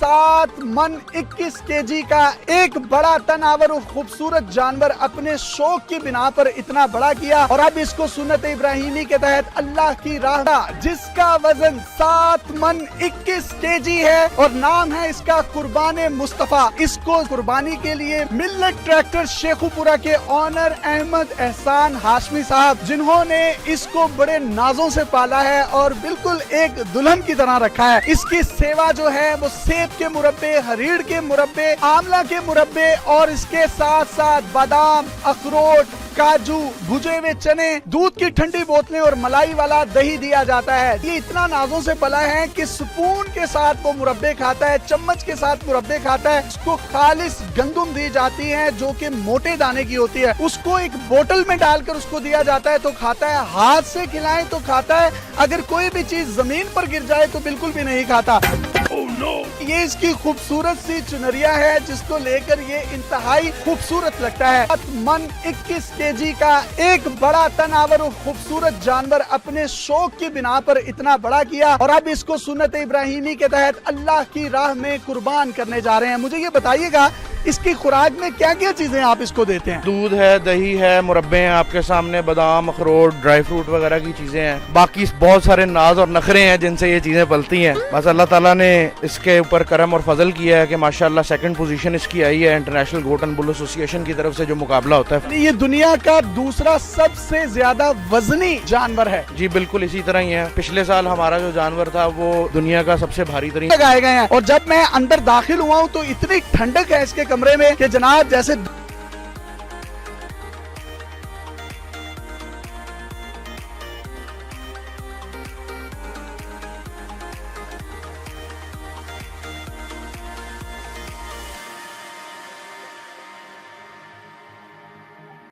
7 मन 21 केजी का एक बड़ा तनावर और खूबसूरत जानवर अपने शौक की बिना पर इतना बड़ा किया और अब इसको सुन्नत इब्राहिमी के तहत अल्लाह की राह, जिसका वजन 7 मन 21 केजी है और नाम है इसका कुर्बान मुस्तफा। इसको कुर्बानी के लिए मिल्लत ट्रैक्टर शेखुपुरा के ऑनर अहमद एहसान हाशमी साहब, जिन्होंने इसको बड़े नाजों से पाला है और बिल्कुल एक दुल्हन की तरह रखा है। इसकी सेवा जो है वो सेब के मुरब्बे, हरीड़ के मुरब्बे, आंवला के मुरब्बे और इसके साथ साथ बादाम, अखरोट, काजू, भुजे हुए चने, दूध की ठंडी बोतलें और मलाई वाला दही दिया जाता है। ये इतना नाजों से पला है कि स्पून के साथ वो मुरब्बे खाता है, चम्मच के साथ मुरब्बे खाता है। उसको खालिस गंदुम दी जाती है जो कि मोटे दाने की होती है। उसको एक बोतल में डालकर उसको दिया जाता है तो खाता है, हाथ से खिलाएं तो खाता है, अगर कोई भी चीज जमीन पर गिर जाए तो बिल्कुल भी नहीं खाता। Oh no! ये इसकी खूबसूरत सी चुनरिया है जिसको लेकर ये इंतहाई खूबसूरत लगता है। 7 मन 21 केजी का एक बड़ा तनावर और खूबसूरत जानवर अपने शौक की बिना पर इतना बड़ा किया और अब इसको सुन्नत इब्राहिमी के तहत अल्लाह की राह में कुर्बान करने जा रहे हैं। मुझे ये बताइएगा इसकी खुराक में क्या क्या चीजें आप इसको देते हैं? दूध है, दही है, मुरब्बे हैं आपके सामने, बादाम, अखरोट, ड्राई फ्रूट वगैरह की चीजें हैं। बाकी बहुत सारे नाज और नखरे हैं जिनसे ये चीजें पलती हैं। बस अल्लाह ताला ने इसके ऊपर करम और फजल किया है कि माशाल्लाह 2nd पोजीशन इसकी आई है international goat and bull association की तरफ से जो मुकाबला होता है। ये दुनिया का दूसरा सबसे ज्यादा वजनी जानवर है। जी बिल्कुल इसी तरह ही है। पिछले साल हमारा जो जानवर था वो दुनिया का सबसे भारी तरीन लगाए गए हैं और जब मैं अंदर दाखिल हुआ हूँ तो इतनी ठंडक है इसके कमरे में कि जनाब जैसे